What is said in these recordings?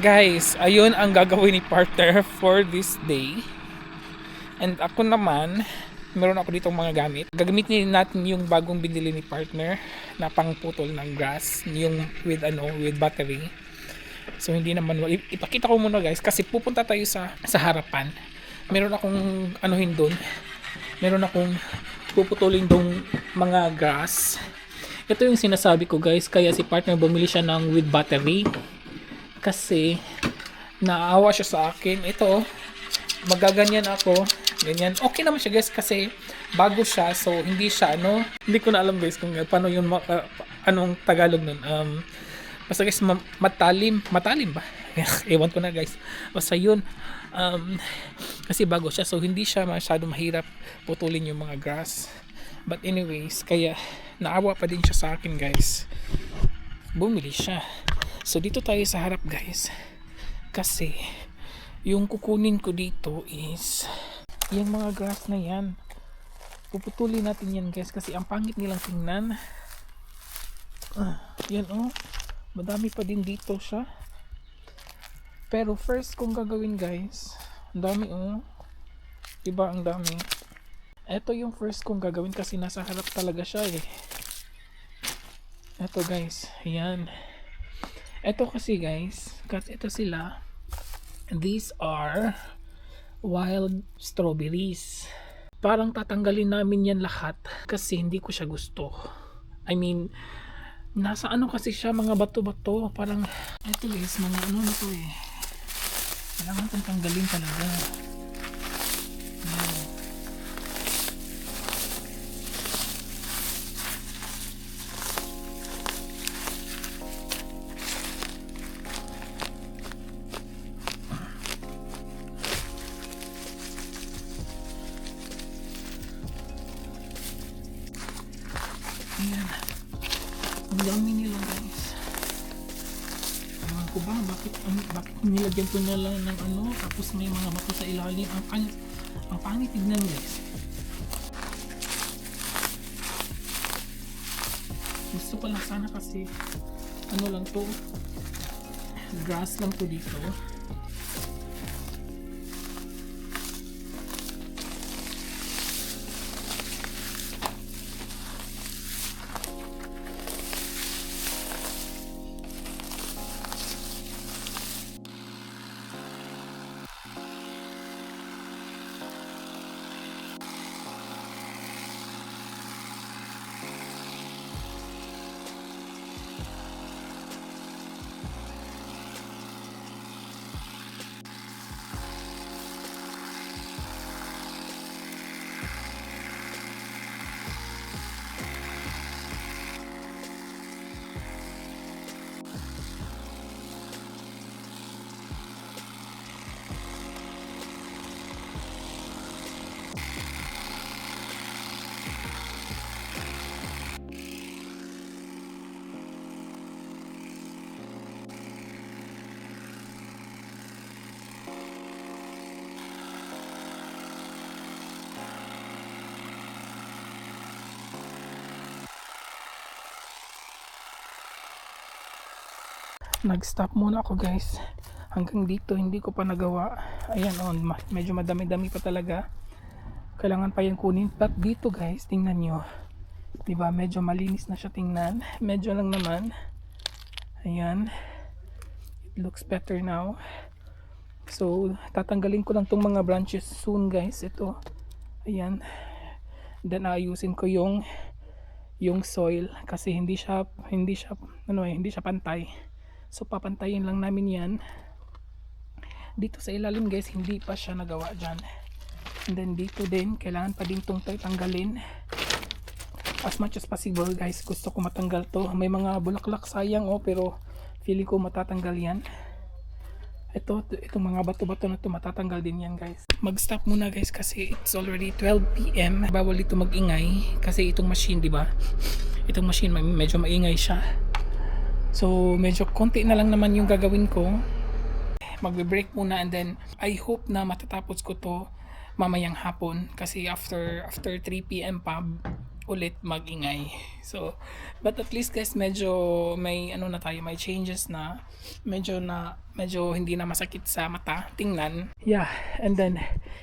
Guys, ayun ang gagawin ni partner for this day. And ako naman, meron ako ditong mga gamit. Gagamitin natin yung bagong binili ni partner na pangputol ng grass, yung with battery. So hindi naman ipakita ko muna guys kasi pupunta tayo sa harapan. Meron akong doon. Meron akong puputulin dong mga grass. Ito yung sinasabi ko guys, kaya si partner bumili siya ng with battery. Kasi naawa siya sa akin. Ito, magaganyan ako. Ganyan. Okay naman siya guys kasi bago siya. So hindi siya hindi ko na alam guys kung paano yung anong Tagalog nun. Basta guys matalim ba? Ewan ko na guys. Basta yun. Kasi bago siya so hindi siya masyado mahirap putulin yung mga grass. But anyways, kaya naawa pa din siya sa akin guys. Bumili siya. So dito tayo sa harap guys. Kasi yung kukunin ko dito is yung mga grass na yan. Puputulin natin yan guys kasi ang pangit nilang tingnan. Yan madami pa din dito siya. Pero first kung gagawin guys, ang dami diba ang dami. Ito yung first kong gagawin kasi nasa harap talaga siya Ito guys, yan. Ito kasi guys, kasi ito sila. These are wild strawberries. Parang tatanggalin namin yan lahat kasi hindi ko siya gusto. I mean, nasa kasi siya, mga bato-bato. Parang, ito guys, mga na to kailangan itong tanggalin talaga. Yan. Ayan. Ang dami nila guys. Ewan ko ba bakit nilagyan ko na lang ng tapos may mga bato sa ilalim. Ang pangit tignan guys. Gusto ko lang sana kasi lang to, grass lang to dito. Nag-stop muna ako guys hanggang dito, hindi ko pa nagawa. Ayan medyo madami-dami pa talaga, kailangan pa yung kunin. But dito guys, tingnan nyo, diba medyo malinis na siya tingnan, medyo lang naman. Ayan, it looks better now. So tatanggalin ko lang tong mga branches soon guys. Ito, ayan, then ayusin ko yung soil kasi hindi siya pantay. So papantayin lang namin yan. Dito sa ilalim guys, hindi pa siya nagawa dyan. And then dito din, kailangan pa din itong tanggalin. As much as possible guys, gusto ko matanggal to. May mga bulaklak sayang pero feeling ko matatanggal yan. Itong mga bato-bato na to matatanggal din yan guys. Mag-stop muna guys kasi it's already 12 PM. Bawal dito mag-ingay kasi itong machine, diba? Itong machine medyo maingay siya. So medyo konti na lang naman yung gagawin ko. Magbe-break muna and then I hope na matatapos ko to mamayang hapon kasi after 3 PM pa ulit magingay. So, but at least guys, medyo may ano na tayo, may changes na. Medyo hindi na masakit sa mata tingnan. Yeah, and then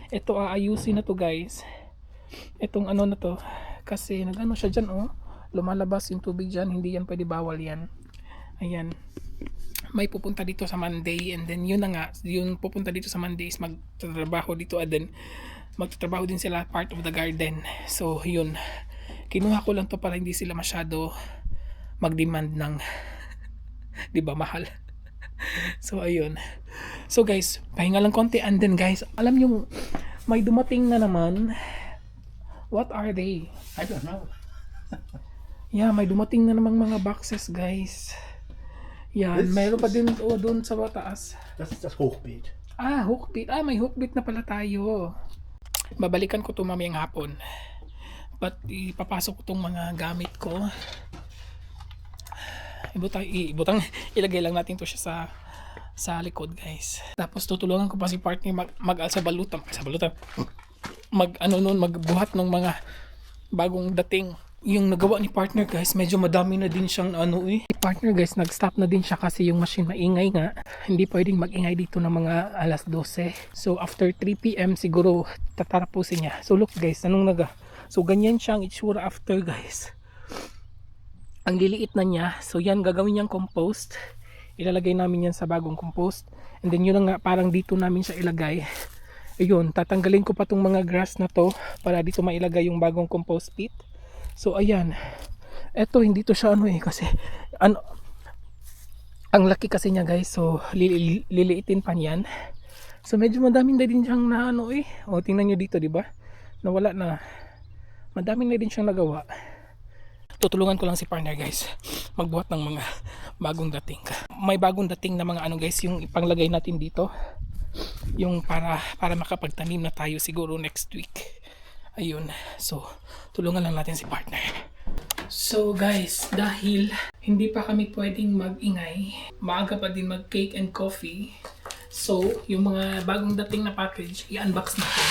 ito aayusin na to guys. Itong ano na to kasi nagano siya diyan oh. Lumalabas yung tubig diyan, hindi yan pwede, bawal yan. Ayan. May pupunta dito sa Monday and then yun na nga, yung pupunta dito sa Monday is magtatrabaho dito and then magtatrabaho din sila part of the garden. So yun, kinuha ko lang to para hindi sila masyado mag-demand ng di ba mahal. So ayun. So guys, pahinga lang konti and then guys, alam nyo may dumating na naman. What are they? I don't know. Yeah, may dumating na namang mga boxes guys. Yan, mayroon pa din doon sa taas. That's hookbeat. Hookbeat. May hookbeat na pala tayo. Babalikan ko ito mamayang hapon. But ipapasok ko itong mga gamit ko. Ilagay lang natin to siya sa likod guys. Tapos tutulungan ko pa si partner mag-alsa balutan. Magbuhat ng mga bagong dating. Yung nagawa ni partner guys, medyo madami na din siyang partner guys, nag-stop na din siya kasi yung machine maingay nga. Hindi pwedeng mag-ingay dito ng mga alas 12. So after 3 PM siguro tatarapusin niya. So look guys, so ganyan siyang itsura after guys. Ang liliit na niya. So yan, gagawin niyang compost. Ilalagay namin yan sa bagong compost. And then yun nga, parang dito namin siya ilagay. Ayun, tatanggalin ko pa tong mga grass na to para dito mailagay yung bagong compost pit. So ayan, eto hindi to siya kasi ang laki kasi niya guys, so liliitin pa niyan. So medyo madaming na din siyang tingnan nyo dito, di ba? Nawala na. Madaming na din siyang nagawa. Tutulungan ko lang si partner guys magbuhat ng mga bagong dating. May bagong dating na mga guys, yung ipanglagay natin dito. Yung para makapagtanim na tayo siguro next week. Ayun, so tulungan lang natin si partner. So guys, dahil hindi pa kami pwedeng mag-ingay, maaga pa din mag-cake and coffee. So yung mga bagong dating na package, i-unbox natin.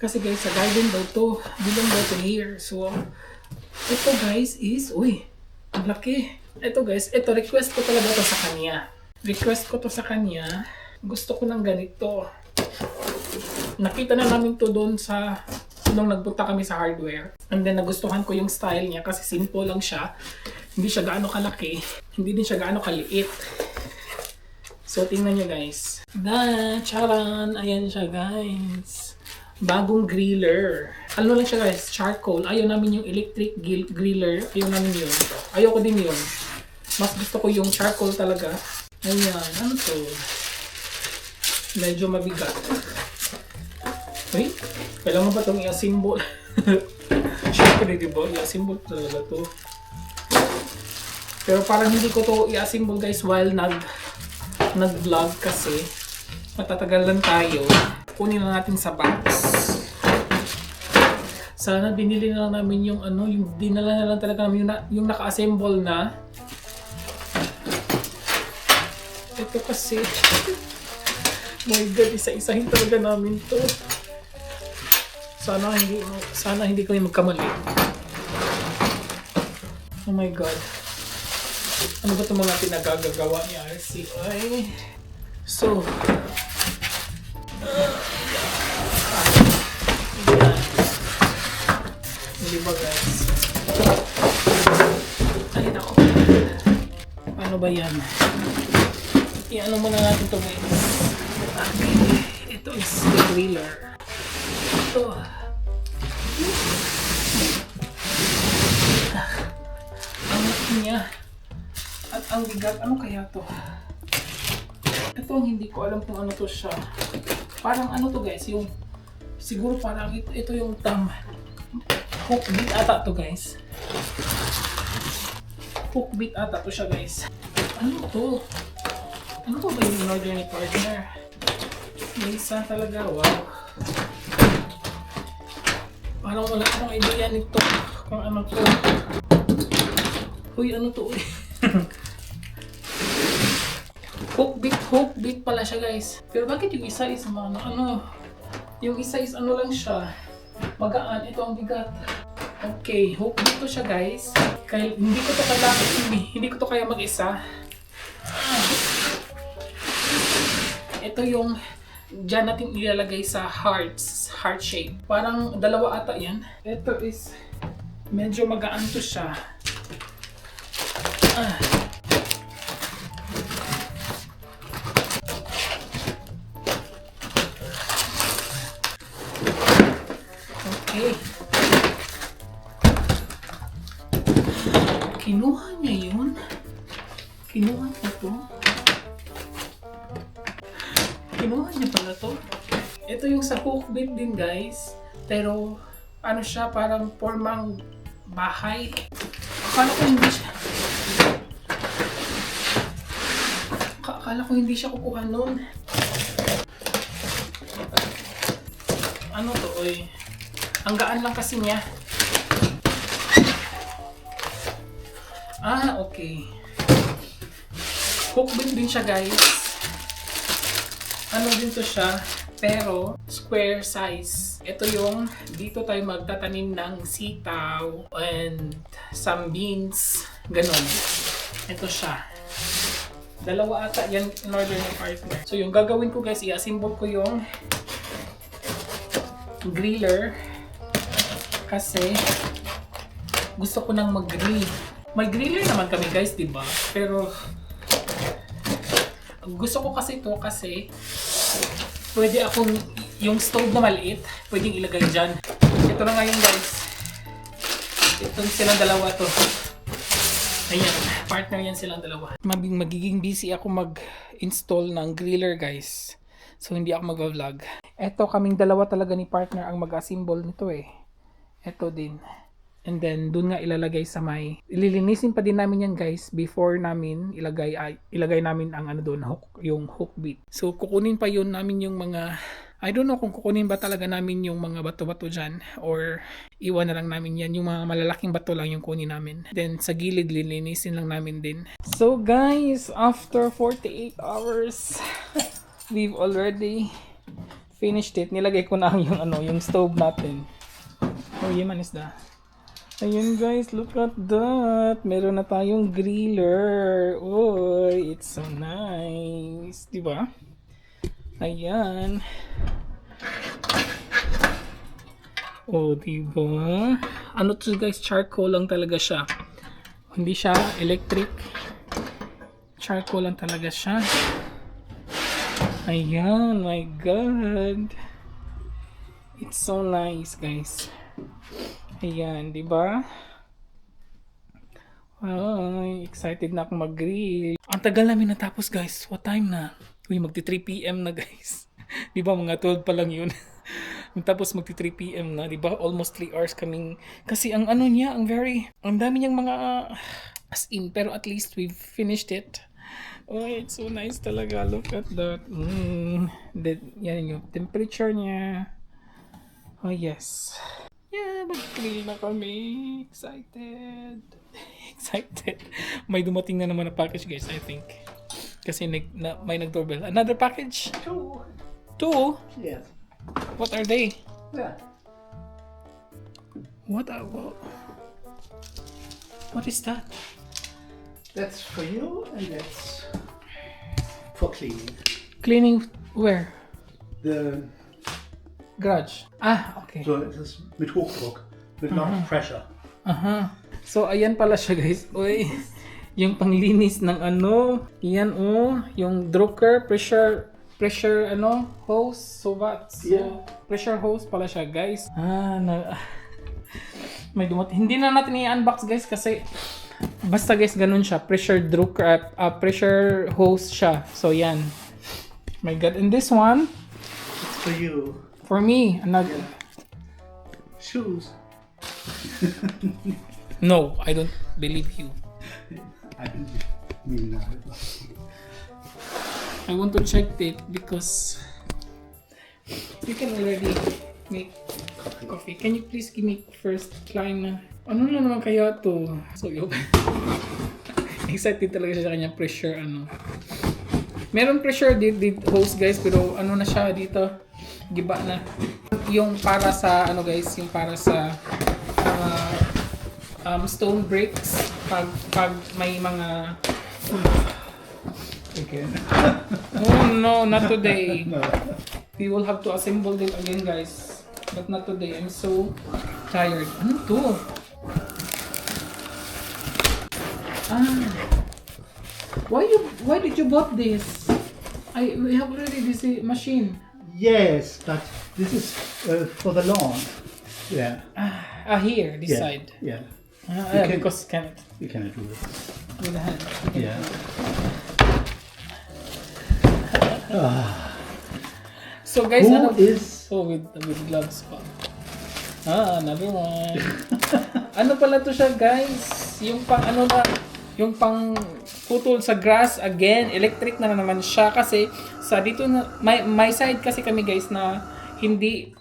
Kasi guys, sa garden daw to, belong daw to here. So ito guys is, ang laki. Ito guys, request ko talaga to sa kanya. Gusto ko ng ganito. Nakita na namin to doon nung nagpunta kami sa hardware. And then nagustuhan ko yung style niya kasi simple lang siya. Hindi siya gaano kalaki. Hindi din siya gaano kaliit. So tingnan nyo guys. Charan! Ayan siya guys. Bagong griller. Ano lang siya guys? Charcoal. Ayaw namin yung electric griller. Ayaw namin yun. Ayaw ko din yun. Mas gusto ko yung charcoal talaga. Ayan. Ano to? Medyo mabigat. Kailangan ba itong i-assemble? Siyempre, diba? I-assemble talaga to. Pero parang hindi ko to i-assemble guys while nag-vlog kasi matatagalan tayo. Kunin na natin sa box. Sana binili na lang namin yung yung dinala na lang talaga namin yung naka-assemble na. Ito kasi my God, isa-isahin talaga namin to. Sana hindi kami magkamali. Oh my God. Ano ba itong mga pinagagagawa ni RCI? So, hindi ba guys? Ay nako. Ano ba yan? I-ano muna natin ito guys. Okay. Ito is the griller. Ito. Ang laki niya. At ang bigat. Ano kaya to? Ito ang hindi ko alam kung ano to siya. Parang ano to guys, yung siguro parang ito yung hook beat ata to guys. Hook beat ata to siya guys. Ano to? Ano to ba yung in-order ni partner? Minsan talaga, wow. Parang wala akong idea nito kung ano to. Uy, ano to? Hook beat pala siya guys. Pero bakit yung isa is yung isa is ano lang siya? Magaan, ito ang bigat. Okay, hook dito siya guys. Kaya hindi ko to kailangan, hindi ko to kaya mag-isa. Ito yung dyan natin ilalagay sa heart shape. Parang dalawa ata yan. Ito is medyo magaan to siya. Okay. Kinuha niya yun. Kinuha niya to. Kinuha niya pala to. Ito yung sa hook bit din guys. Pero ano siya, parang formang bahay. Akala ko hindi siya kukuha nun. Ano to oy? Ang gaan lang kasi niya. Okay. Hook bit din siya guys. Ano din to siya, pero square size. Ito yung, dito tayo magtatanim ng sitaw and some beans, ganun. Ito siya. Dalawa ata yan in order ng partner. So yung gagawin ko guys, i-assemble ko yung griller kasi gusto ko nang mag-grill. May griller naman kami guys, diba? Pero gusto ko kasi ito kasi pwede akong, yung stove na maliit, pwedeng ilagay dyan. Ito na ngayon guys. Itong silang dalawa to. Ayan, partner yan silang dalawa. Magiging busy ako mag-install ng griller guys. So hindi ako mag-vlog. Ito kaming dalawa talaga ni partner ang mag-assemble nito eh. Ito din. And then, dun nga ilalagay sa may... Ililinisin pa din namin yan guys before namin ilagay namin ang ano doon, yung hook bit. So, kukunin pa yun namin yung mga... I don't know kung kukunin ba talaga namin yung mga bato-bato dyan or iwan na lang namin yan. Yung mga malalaking bato lang yung kunin namin. Then, sa gilid, lilinisin lang namin din. So guys, after 48 hours, we've already finished it. Nilagay ko na yung stove natin. Oh, yaman is that? Ayun guys, look at that. Meron na tayong griller. Oy, it's so nice. Diba? Ayan. Oh, diba? Ano to guys? Charcoal lang talaga siya. Hindi siya electric. Charcoal lang talaga siya. Ayan, my God. It's so nice guys. Ayan, di ba? Ay, excited na akong mag-grill. Ang tagal namin natapos, guys. What time na? Uy, magti 3 PM na, guys. Di ba, mga 12 pa lang yun. Tapos magti 3 PM na, di ba? Almost 3 hours kaming... Kasi ang ano niya, ang dami niyang mga... as in, pero at least we've finished it. Oh, it's so nice talaga. Look at that. Yan yung temperature niya. Oh, yes. Yeah, mag-grill na kami. Excited. Excited. May dumating na naman na package guys, I think. Kasi may nag-doorbell. Another package? 2? Yes. What are they? Yeah. What is that? That's for you and that's for cleaning. Cleaning where? The Garage. Okay. So it is mit Hochdruck, with a lot of pressure. So ayan pala siya guys. Uy, yung panglinis ng ano, yan yung drucker, pressure hose. So pressure hose pala siya guys. May dumating. Hindi na natin i-unbox guys kasi basta guys ganun siya, pressure drucker, pressure hose siya. So yan. My God, and this one, It's for you. for me, another. Shoes. No, I don't believe you. I mean, I want to check it because you can already make coffee. Can you please give me first line? Ano na naman kaya to? So yun. Excited talaga siya sa kanya pressure Meron pressure hose guys pero ano na siya dito. giba na. Yung para sa ano guys, yung para sa stone bricks pag may mga Again. oh no, not today. No. We will have to assemble them again guys. But not today. I'm so tired. Ano to? Why did you bought this? We have already this machine. Yes, but this is for the lawn. Yeah. Here, this Yeah. side. Yeah. can- Because can't You cannot do it. with the hand. Yeah. So guys, Who is? with gloves pa. Another one. Ano pala to siya, guys? Yung pang ano na, yung pang putol sa grass again, electric na naman siya kasi sa dito na may side kasi kami guys na hindi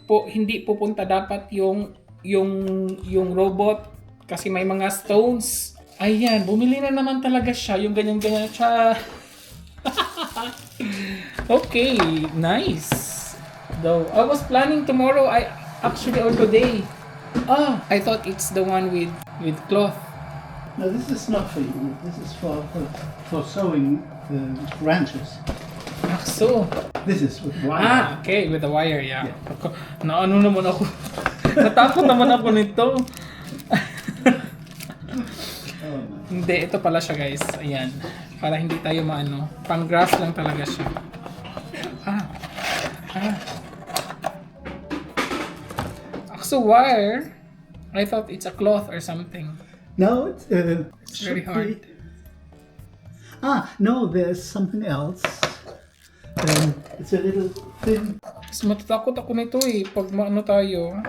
pupunta dapat yung robot kasi may mga stones. Ayan, bumili na naman talaga siya, yung ganyan-ganyan siya. Okay, nice. Though I was planning tomorrow, or today. I thought it's the one with cloth. No, this is not for you. This is for sewing branches. So, This is with wire. okay, with the wire, yeah. Ano naman ako. Natakot naman ako nito. Oh, no. Hindi, ito pala siya guys. Ayan. Para hindi tayo maano. Pang grass lang talaga siya. So wire, I thought it's a cloth or something. No, it's very should hard. be- no, there's something else. It's a little thin. Mas matatakot ako nito eh. Pag maano tayo,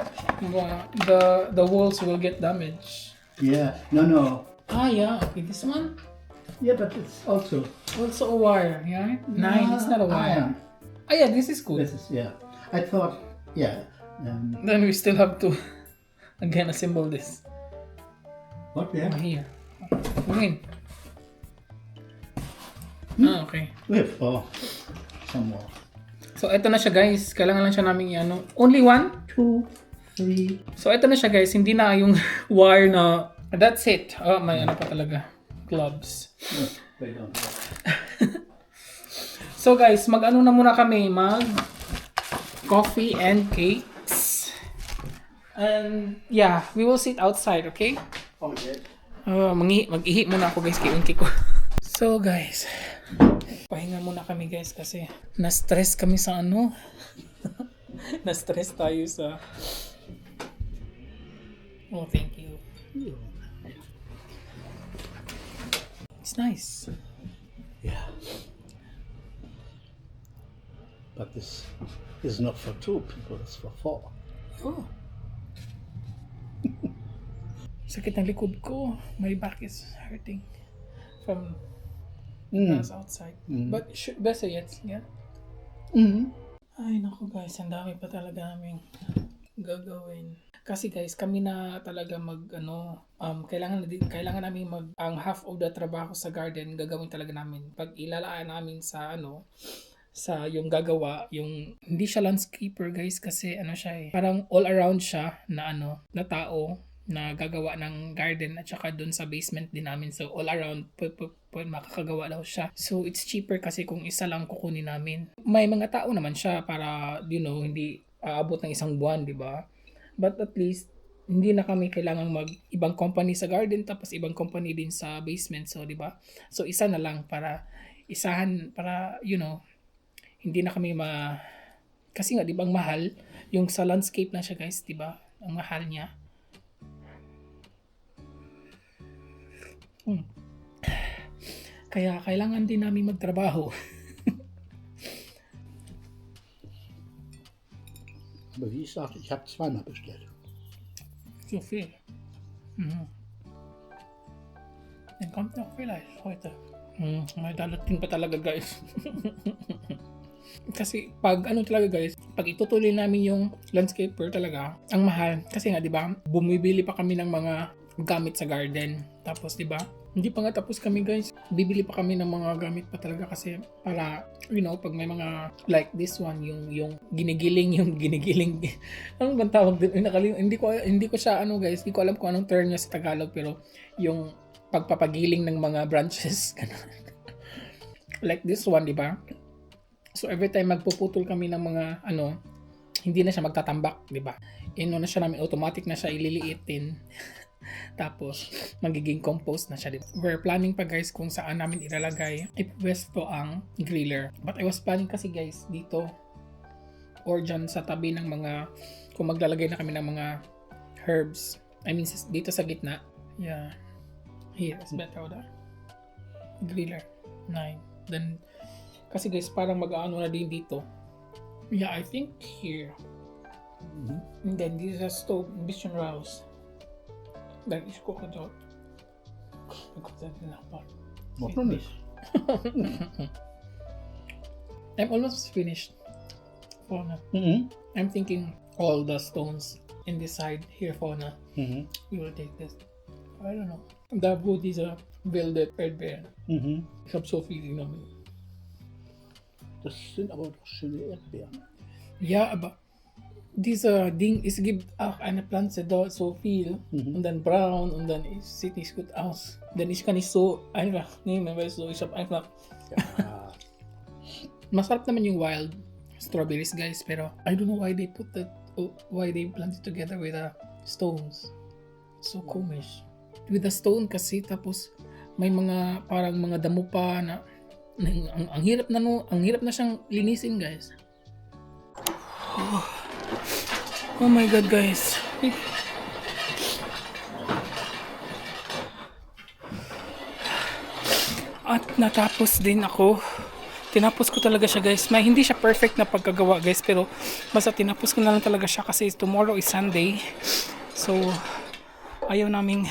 the walls will get damaged. Yeah. No. Yeah. Okay, this one. Yeah, but it's also Also a wire, yeah? Nine, it's not a wire. iron. Yeah, this is cool. This is I thought Then we still have to again assemble this. what we have? Here. Wait. Okay. We have some more. So, ito na siya guys. Kailangan lang siya namin i-ano. Only one? 2, 3. So, ito na siya guys. Hindi na yung wire na... That's it. May ano pa talaga. Gloves. No, they don't. So guys, mag-ano na muna kami. Coffee and cakes. And yeah, we will sit outside, okay? Oh, yeah. Mag-ihi muna ako guys kay unki ko. So guys, pahinga muna kami guys kasi na-stress kami sa ano. Na-stress tayo sa... Oh, thank you. It's nice. Yeah. But this is not for 2 people, it's for 4. Oh. Sakit ng likod ko. My back is hurting from us outside. But best yet, yeah. Ay naku guys, ang dami pa talaga naming gagawin. Kasi guys, kami na talaga kailangan namin ang half of the trabaho sa garden gagawin talaga namin. Pag ilalaan namin sa sa yung gagawa, yung hindi siya landscaper guys kasi siya parang all around siya na na tao na gagawa ng garden at saka doon sa basement din namin. So all around makakagawa daw siya. So it's cheaper kasi kung isa lang kukunin namin. May mga tao naman siya para hindi aabot ng isang buwan, di ba? But at least hindi na kami kailangang ibang company sa garden tapos ibang company din sa basement. So di ba? So isa na lang para isahan para hindi na kami kasi nga 'di ba ang mahal yung sa landscape na siya guys, 'di ba? Ang mahal niya. Kaya kailangan din namin magtrabaho. Aber wie gesagt, ich habe zweimal bestellt. So viel. Dann kommt noch vielleicht heute. May dalating pa talaga guys. Kasi pag talaga guys, pag itutuloy namin yung landscaper talaga, ang mahal. Kasi nga 'di ba, bumibili pa kami ng mga gamit sa garden. Tapos, di ba? Hindi pa nga tapos kami guys. Bibili pa kami ng mga gamit pa talaga kasi para, pag may mga like this one, yung ginigiling, ano bang tawag din? Hindi ko siya guys, hindi ko alam kung anong term niya sa Tagalog, pero yung pagpapagiling ng mga branches. Like this one, di ba? So every time magpuputol kami ng mga hindi na siya magtatambak, di ba? Na siya namin, automatic na siya ililiitin. Tapos, magiging compost na siya. We're planning pa guys kung saan namin ilalagay ipwesto ang griller. But I was planning kasi guys dito or dyan sa tabi ng mga, kung maglalagay na kami ng mga herbs. I mean, dito sa gitna. Yeah. Here, is better na. Griller. 9. Then, kasi guys, parang mag-aano na din dito. Yeah, I think here. And then, this is a stove, Vision Rouse. Then is cooked out. Finish. I'm almost finished. Fauna. I'm thinking all the stones in this side here, Fauna. We will take this. I don't know. The wood is a velvet red bear. Ich habe so viel genommen. Das sind aber doch schöne Erdbeeren. Ja, aber dieser Ding, es gibt auch eine Pflanze dort so viel und dann braun und dann sieht nicht gut aus. Denn ich kann nicht so einfach nehmen, weißt du, ich habe einfach... Ja. Masarap naman yung wild strawberries guys, pero I don't know why they why they plant it together with the stones. So komisch. With the stone kasi, tapos may mga parang mga damo pa na ang hirap na siyang linisin guys. Oh my god guys. At natapos din ako. Tinapos ko talaga siya guys. Hindi siya perfect na pagkagawa guys, pero basta tinapos ko na lang talaga siya kasi tomorrow is Sunday. So ayaw naming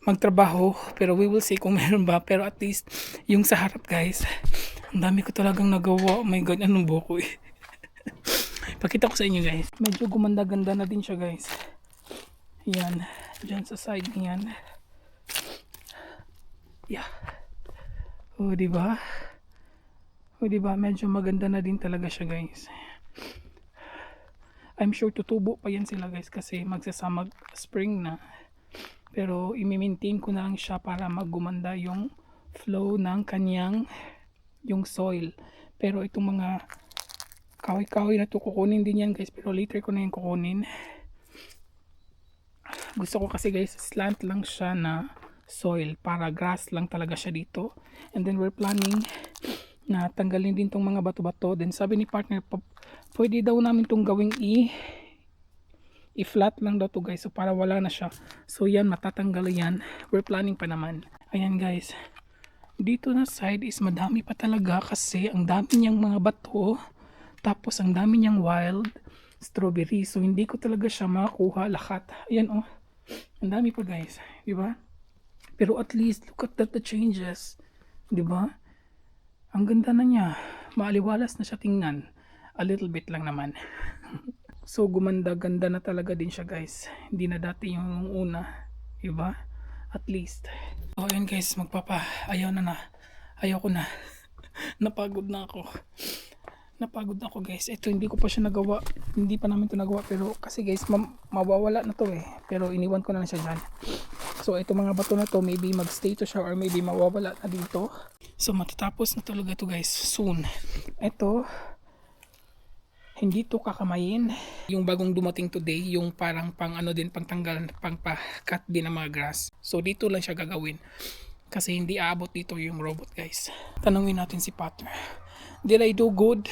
magtrabaho, pero we will see kung meron ba. Pero at least yung sa harap guys, ang dami ko talagang nagawa. Oh my god, anong buko eh. Pakita ko sa inyo guys. Medyo gumanda-ganda na din siya guys. Yan. Diyan sa side niyan. Yeah. O diba? O diba? Medyo maganda na din talaga siya guys. I'm sure tutubo pa yan sila guys kasi magsasamag spring na. Pero i-maintain ko na lang siya para maggumanda yung flow ng kanyang yung soil. Pero itong mga kahoy-kahoy na to kukunin din yan guys, pero later ko na yung kukunin. Gusto ko kasi guys slant lang siya na soil para grass lang talaga siya dito. And then we're planning na tanggalin din tong mga bato-bato. Then sabi ni partner, pwede daw namin tong gawing i-flat lang daw to guys, so para wala na siya. So yan, matatanggal yan. We're planning pa naman. Ayan guys, dito na side is madami pa talaga kasi ang dami niyang mga bato. Tapos ang dami niyang wild strawberry. So hindi ko talaga siya makakuha lahat. Ayan oh. Ang dami pa guys. Diba? Pero at least look at the changes. Diba? Ang ganda na niya. Maaliwalas na siya tingnan. A little bit lang naman. So gumanda-ganda na talaga din siya guys. Hindi na dati yung una. Diba? At least. So ayan guys. Ayaw ko na. Napagod na ako. Guys. Ito hindi ko pa siya nagawa. Hindi pa namin ito nagawa. Pero kasi guys, mawawala na to eh. Pero iniwan ko na siya dyan. So ito mga bato na to, maybe magstay to siya or maybe mawawala na dito. So matatapos na talaga to guys soon. Ito, hindi to kakamayin. Yung bagong dumating today, yung parang pang tanggal, pang pa-cut din ng mga grass. So dito lang siya gagawin. Kasi hindi aabot dito yung robot guys. Tanungin natin si Potter. Did I do good?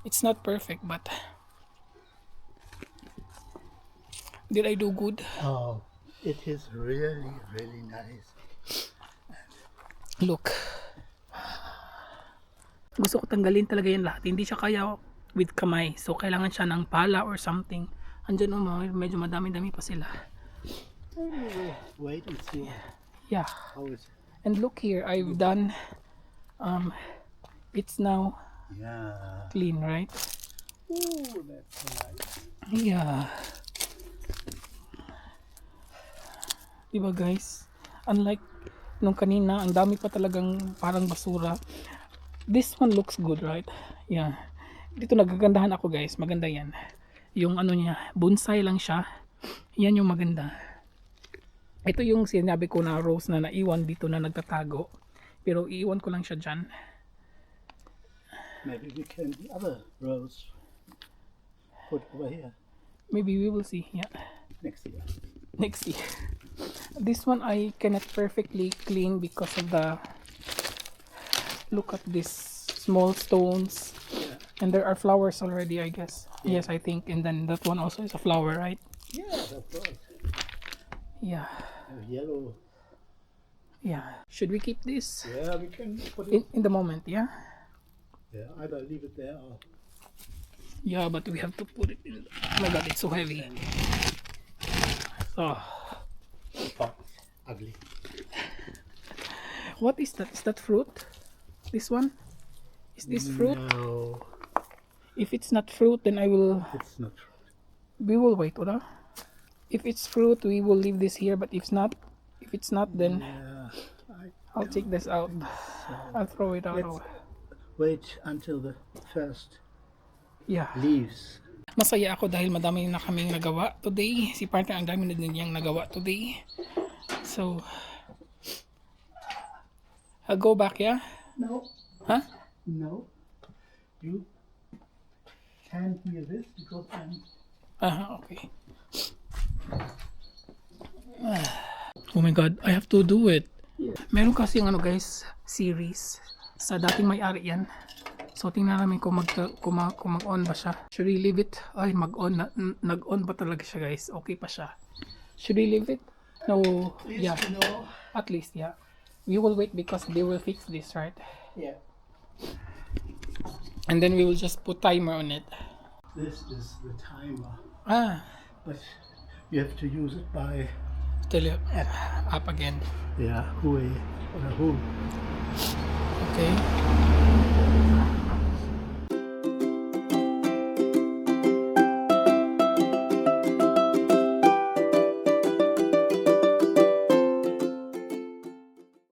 It's not perfect, but did I do good? Oh, it is really, really nice. Look. Gusto ko tanggalin talaga yan lahat. Hindi siya kaya with kamay. So, kailangan siya ng pala or something. Andyan medyo madami-dami pa sila. Wait and see. Yeah. How is it? And look here, I've done it's now clean, right? Ooh, that's nice. Yeah. Diba guys? Unlike nung kanina, ang dami pa talagang parang basura. This one looks good, right? Yeah. Dito nagagandahan ako guys. Maganda yan. Yung ano niya, bonsai lang siya. Yan yung maganda. Ito yung sinabi ko na rose na naiwan dito na nagtatago. Pero iiwan ko lang siya dyan. Maybe we can the other rose put over here Maybe we will see. Yeah. next year. Next year. This one I cannot perfectly clean because of the look at these small stones. And there are flowers already, I guess. Yes, I think. And then that one also is a flower, right? Yes, of course. Yeah. Yellow. Yeah. Should we keep this Yeah, we can put it. in the moment? Yeah. Yeah, either leave it there or. Yeah, but we have to put it in. Oh my god, it's so heavy. So, Oh, ugly. what is that? Is that fruit? This one? Is this fruit? No, If it's not fruit, then I will. it's not. We will wait, oder? If it's fruit, we will leave this here. But if it's not, then Yeah, I'll take this out. I'll throw it out. Let's- wait until the first Yeah. leaves. Masaya ako dahil madami na kaming nagawa today. Si partner ang dami na din niyang nagawa today. So, I'll go back, yeah? No, Huh? no. You can't hear this because I'm. Okay. Oh my god, I have to do it. Meron kasi ano guys, series. Sa dating may-ari yan. So tingnan namin kung mag-on ba siya. Should we leave it? Ay, mag-on. Nag-on pa talaga siya guys. Okay pa siya. Should we leave it? No. Yeah. No. At least, yeah. We will wait because they will fix this, right? Yeah. And then we will just put timer on it. This is the timer, Ah, but you have to use it by. till it up again. Yeah, Hui. Who? Okay.